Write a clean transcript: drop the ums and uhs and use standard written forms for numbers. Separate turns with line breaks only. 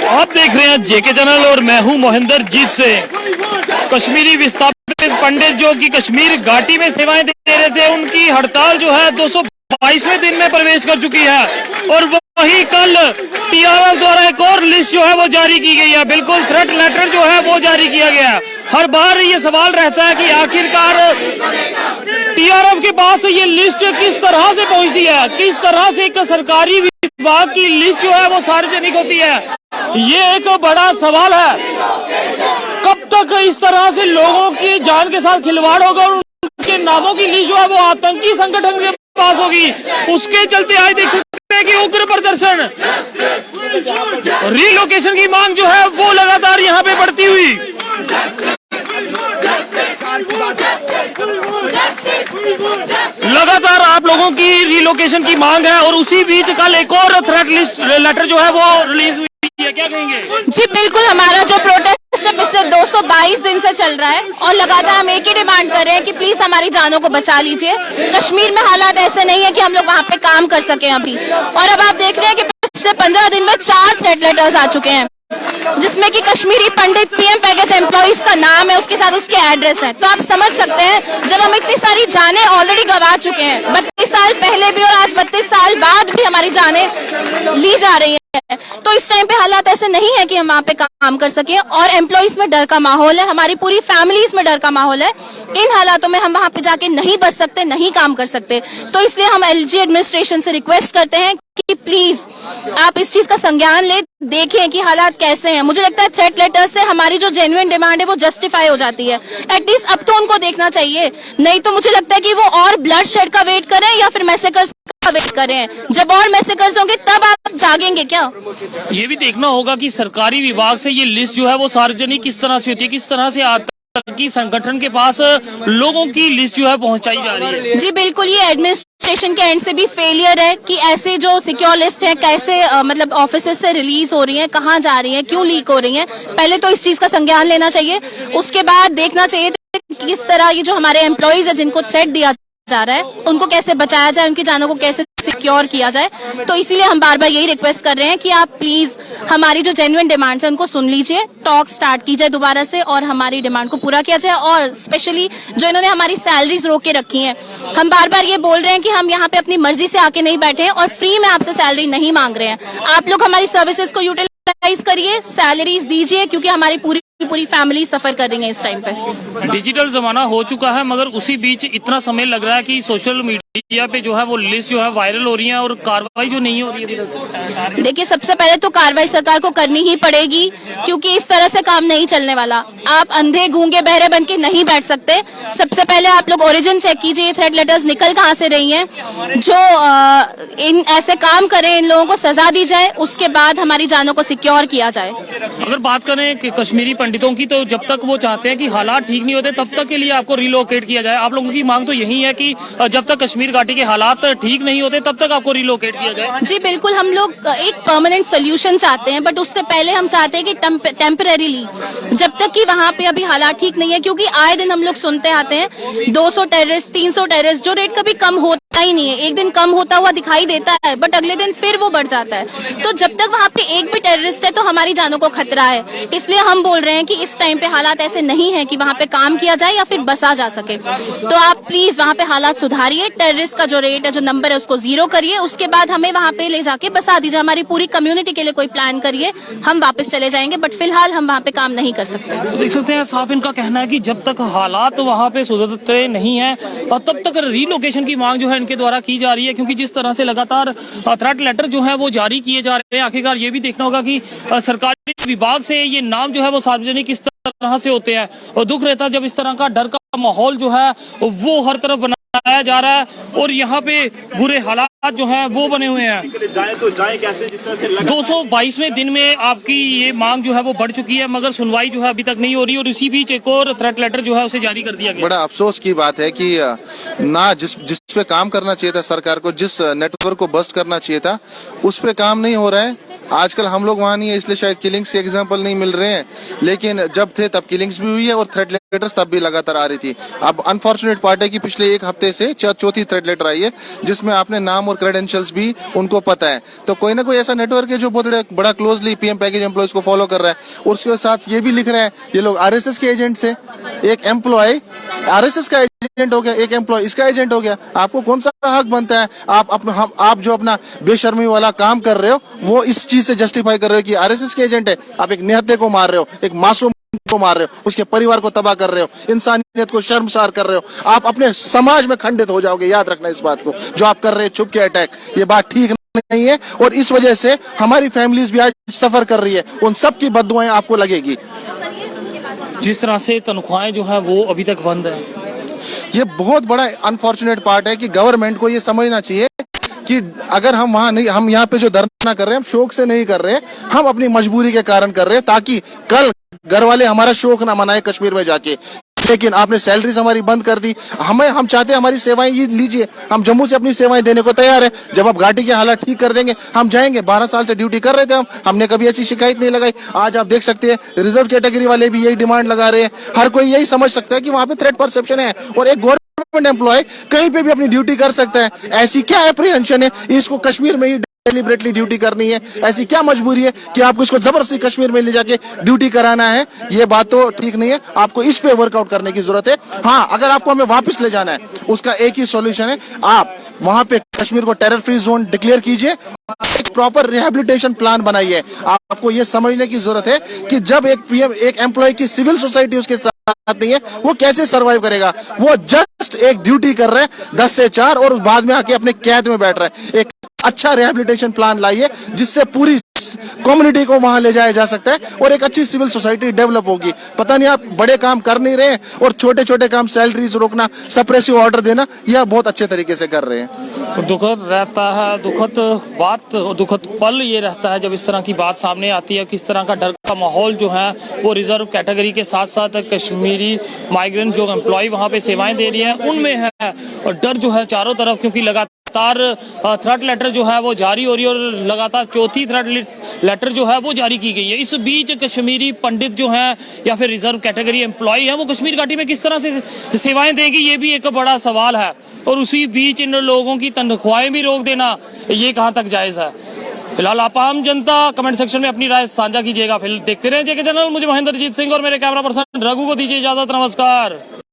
आप देख रहे हैं जेके चैनल और मैं हूं मोहिंदर जीत से। कश्मीरी विस्थापित पंडित जो कि कश्मीर घाटी में सेवाएं दे रहे थे, उनकी हड़ताल जो है 222वें दिन में प्रवेश कर चुकी है और वही कल टीआरएफ द्वारा एक और लिस्ट जो है वो जारी की गई है। बिल्कुल थ्रेट लेटर जो है वो जारी किया गया है। हर बार ये सवाल रहता है कि आखिरकार टीआरएफ के पास ये लिस्ट किस तरह से पहुंचती है, किस तरह से एक सरकारी विभाग की लिस्ट जो है वो सार्वजनिक होती है। ये एक बड़ा सवाल है। कब तक इस तरह से लोगों की जान के साथ खिलवाड़ होगा और उनके नामों की लिस्ट जो है वो आतंकी संगठन के पास होगी। उसके चलते आज देख सकते हैं कि उग्र प्रदर्शन, रिलोकेशन की मांग जो है वो लगातार यहाँ पे बढ़ती हुई। लगातार आप लोगों की रिलोकेशन की मांग है और उसी बीच कल एक और थ्रेट लिस्ट लेटर जो है वो रिलीज हुई है। क्या कहेंगे?
जी बिल्कुल, हमारा जो प्रोटेस्ट पिछले 222 दिन से चल रहा है और लगातार हम एक ही डिमांड कर रहे हैं कि प्लीज हमारी जानों को बचा लीजिए। कश्मीर में हालात ऐसे नहीं है कि हम लोग वहाँ पे काम कर सके अभी। और अब आप देख रहे हैं कि पिछले 15 दिन में 4 थ्रेट लेटर्स आ चुके हैं, जिसमें कि कश्मीरी पंडित पीएम पैकेज एम्प्लॉइज का नाम है, उसके साथ उसके एड्रेस है। तो आप समझ सकते हैं जब हम इतनी सारी जानें ऑलरेडी गंवा चुके हैं, 32 साल पहले भी और आज 32 साल बाद भी हमारी जानें ली जा रही हैं, तो इस टाइम पे हालात ऐसे नहीं है कि हम वहाँ पे काम कर सकें। और एम्प्लॉइज में डर का माहौल है, हमारी पूरी फैमिलीज में डर का माहौल है। इन हालातों में हम वहाँ पे जाके नहीं बच सकते, नहीं काम कर सकते। तो इसलिए हम एलजी एडमिनिस्ट्रेशन से रिक्वेस्ट करते हैं कि प्लीज आप इस चीज का संज्ञान ले, देखें कि हालात कैसे हैं। मुझे लगता है थ्रेट लेटर से हमारी जो जेन्युइन डिमांड है वो जस्टिफाई हो जाती है। एटलीस्ट अब तो उनको देखना चाहिए, नहीं तो मुझे लगता है कि वो और ब्लड शेड का वेट करें या फिर मैसेकर्स का वेट करें। जब और मैसेकर्स होंगे तब आप जागेंगे क्या?
ये भी देखना होगा कि सरकारी विभाग से ये लिस्ट जो है वो सार्वजनिक किस तरह से होती है, किस तरह से आतंकी संगठन के पास लोगों की लिस्ट जो है पहुंचाई जा रही है।
जी बिल्कुल, ये एडमिनिस्ट्रेशन के एंड से भी फेलियर है कि ऐसे जो सिक्योर लिस्ट है कैसे मतलब ऑफिस से रिलीज हो रही है, कहाँ जा रही है, क्यों लीक हो रही है। पहले तो इस चीज का संज्ञान लेना चाहिए, उसके बाद देखना चाहिए कि किस तरह ये जो हमारे एम्प्लॉइज है जिनको थ्रेट दिया जा रहा है उनको कैसे बचाया जाए, उनकी जानों को कैसे सिक्योर किया जाए। तो इसीलिए हम बार बार यही रिक्वेस्ट कर रहे हैं कि आप प्लीज हमारी जो जेन्युइन डिमांड्स है उनको सुन लीजिए, टॉक स्टार्ट की जाए दोबारा से और हमारी डिमांड को पूरा किया जाए। और स्पेशली जो इन्होंने हमारी सैलरीज रोक के रखी हैं, हम बार बार ये बोल रहे हैं कि हम यहाँ पे अपनी मर्जी से आके नहीं बैठे हैं और फ्री में आपसे सैलरी नहीं मांग रहे हैं। आप लोग हमारी सर्विसेज को यूटिलाइज करिए, सैलरीज दीजिए, क्योंकि हमारी पूरी फैमिली सफर कर रही है इस टाइम पे।
डिजिटल जमाना हो चुका है, मगर उसी बीच इतना समय लग रहा है कि सोशल मीडिया पे जो है वो लिस्ट जो है वायरल हो रही है और कार्रवाई जो नहीं हो रही है।
देखिए, सबसे पहले तो कार्रवाई सरकार को करनी ही पड़ेगी, क्योंकि इस तरह से काम नहीं चलने वाला। आप अंधे गूंगे बहरे बन के नहीं बैठ सकते। सबसे पहले आप लोग ओरिजिन चेक कीजिए, थ्रेट लेटर्स निकल कहाँ से रही हैं। जो इन ऐसे काम करें, इन लोगों को सजा दी जाए, उसके बाद हमारी जानों को सिक्योर किया जाए।
अगर बात करें कि कश्मीरी पंडितों की, तो जब तक वो चाहते हैं कि हालात ठीक नहीं होते तब तक के लिए आपको रिलोकेट किया जाए। आप लोगों की मांग तो यही है कि जब तक कश्मीर घाटी के हालात ठीक नहीं होते तब तक आपको रिलोकेट किया जाए।
जी बिल्कुल, हम लोग एक परमानेंट सोल्यूशन चाहते हैं, बट उससे पहले हम चाहते हैं कि टेम्परेरीली, जब तक कि वहाँ पे अभी हालात ठीक नहीं है, क्योंकि आए दिन हम लोग सुनते आते हैं 200 टेररिस्ट, 300 टेररिस्ट, जो रेट कभी कम होता ही नहीं है। एक दिन कम होता हुआ दिखाई देता है, बट अगले दिन फिर वो बढ़ जाता है। तो जब तक वहाँ पे एक भी टेररिस्ट है तो हमारी जानों को खतरा है। इसलिए हम बोल रहे हैं कि इस टाइम पे हालात ऐसे नहीं है कि वहाँ पे काम किया जाए या फिर बसा जा सके। तो आप प्लीज वहाँ पे हालात सुधारिए, टेररिस्ट का जो रेट है, जो नंबर है, उसको 0 करिए। उसके बाद हमें वहाँ पे ले जाके बसा दीजिए। हमारी पूरी कम्युनिटी के लिए कोई प्लान करिए, हम वापस चले जाएंगे, बट फिलहाल हम वहाँ पे काम नहीं कर सकते।
तो देख सकते हैं, साफ इनका कहना है कि जब तक हालात वहाँ पे सुधरते नहीं है और तब तक रिलोकेशन की मांग जो है इनके द्वारा की जा रही है, क्योंकि जिस तरह से लगातार थ्रेट लेटर जो है वो जारी किए जा रहे हैं। आखिरकार ये भी देखना होगा कि सरकारी विभाग से ये नाम जो है वो सार्वजनिक किस तरह से होते हैं, और दुख रहता है जब इस तरह का डर का माहौल जो है वो हर तरफ बना बनाया जा रहा है और यहाँ पे बुरे हालात जो हैं वो बने हुए हैं।
जाए तो जाए कैसे, जिस तरह से
222वें दिन में आपकी ये मांग जो है वो बढ़ चुकी है, मगर सुनवाई जो है अभी तक नहीं हो रही और इसी बीच एक और थ्रेट लेटर जो है उसे जारी कर दिया गया।
बड़ा अफसोस की बात है कि ना जिस पे काम करना चाहिए था सरकार को, जिस नेटवर्क को बस्ट करना चाहिए था, उस पे काम नहीं हो रहा है। आजकल हम लोग वहाँ नहीं है, इसलिए शायद किलिंग्स के एग्जाम्पल नहीं मिल रहे हैं, लेकिन जब थे तब किलिंग्स भी हुई है और थ्रेट लेटर्स तब भी लगातार आ रही थी। अब अनफॉर्चुनेट पार्ट है कि पिछले एक हफ्ते से चौथी थ्रेट लेटर आई है जिसमें आपने नाम और क्रेडेंशियल्स भी उनको पता है। तो कोई ना कोई ऐसा नेटवर्क है जो बहुत बड़ा क्लोजली पीएम पैकेज एम्प्लॉयज को फॉलो कर रहा है और उसके साथ ये भी लिख रहा है ये लोग आरएसएस के एजेंट से। एक एम्प्लॉय आरएसएस का एजेंट हो गया, एक एम्प्लॉय इसका एजेंट हो गया। आपको कौन सा हक बनता है, आप जो अपना बेशर्मी वाला काम कर रहे हो वो इस चीज से जस्टिफाई कर रहे हो कि आरएसएस के एजेंट है। आप एक निहत्थे को मार रहे हो, एक मासूम को मार रहे हो, उसके परिवार को तबाह कर रहे हो, इंसानियत को शर्मसार कर रहे हो। आप अपने समाज में खंडित हो जाओगे, याद रखना इस बात को। जो आप कर रहे हैं छुप के अटैक, ये बात ठीक नहीं है और इस वजह से हमारी फैमिलीज भी आज सफर कर रही है। उन सब की बद्दुआएं आपको लगेगी।
जिस तरह से तनख्वाहें जो है वो अभी तक बंद है,
ये बहुत बड़ा अनफॉर्चुनेट पार्ट है कि गवर्नमेंट को ये समझना चाहिए कि अगर हम वहाँ नहीं, हम यहाँ पे जो धरना कर रहे हैं हम शौक से नहीं कर रहे हैं, हम अपनी मजबूरी के कारण कर रहे हैं ताकि कल घर वाले हमारा शौक ना मनाए कश्मीर में जाके। लेकिन आपने सैलरीज हमारी बंद कर दी। हम चाहते हैं हमारी सेवाएं ये लीजिए, हम जम्मू से अपनी सेवाएं देने को तैयार है। जब आप घाटी के हालात ठीक कर देंगे हम जाएंगे। 12 साल से ड्यूटी कर रहे थे हमने कभी ऐसी शिकायत नहीं लगाई। आज आप देख सकते हैं रिजर्व कैटेगरी वाले भी यही डिमांड लगा रहे हैं। हर कोई यही समझ सकता है कि वहाँ पे थ्रेट परसेप्शन है और एक गवर्नमेंट एम्प्लॉय कहीं पे भी अपनी ड्यूटी कर सकता है। ऐसी क्या एप्रीहेंशन है इसको कश्मीर में ही डेलिबरेटली ड्यूटी करनी है? ऐसी क्या मजबूरी है कि आपको इसको जबरदस्ती कश्मीर में ले जाके ड्यूटी कराना है? ये बात तो ठीक नहीं है। आपको इस पे वर्कआउट करने की जरूरत है। हाँ, अगर आपको हमें वापस ले जाना है उसका एक ही सॉल्यूशन है, आप वहां पे कश्मीर को टेरर फ्री जोन डिक्लेयर कीजिए, एक प्रॉपर रिहेबिलिटेशन प्लान बनाइए। आपको ये समझने की जरूरत है कि जब एक एम्प्लॉय की सिविल सोसाइटी उसके साथ नहीं है वो कैसे सर्वाइव करेगा। वो जस्ट एक ड्यूटी कर रहे हैं 10 से 4 और बाद में आके अपने कैद में बैठ रहे हैं। एक अच्छा रिहेबिलिटेशन प्लान लाइए जिससे पूरी कम्युनिटी को वहां ले जाया जा सकता है और एक अच्छी सिविल सोसाइटी डेवलप होगी। पता नहीं आप बड़े काम कर नहीं रहे और छोटे छोटे काम, सैलरीज रोकना, सप्रेसिव ऑर्डर देना, यह बहुत अच्छे तरीके से कर रहे हैं।
दुखद रहता है, दुखद बात और दुखद पल ये रहता है जब इस तरह की बात सामने आती है। किस तरह का डर का माहौल जो है वो रिजर्व कैटेगरी के साथ साथ कश्मीरी माइग्रेंट जो एम्प्लॉय वहाँ पे सेवाएं दे रही है उनमें है। और डर जो है चारों तरफ, क्योंकि लगातार थ्रेट लेटर जो है वो जारी हो रही है और लगातार चौथी थ्रेट लेटर जो है वो जारी की गई है। इस बीच कश्मीरी पंडित जो हैं या फिर रिजर्व कैटेगरी एम्प्लॉय है वो कश्मीर घाटी में किस तरह से सेवाएं देंगे, ये भी एक बड़ा सवाल है। और उसी बीच इन लोगों की तनख्वाहें भी रोक देना, ये कहां तक जायज है? फिलहाल आप आम जनता कमेंट सेक्शन में अपनी राय साझा कीजिएगा। फिर देखते रहे जेके चैनल। मुझे महेंद्र जीत सिंह और मेरे कैमरा पर्सन रघु को दीजिए इजाजत। नमस्कार।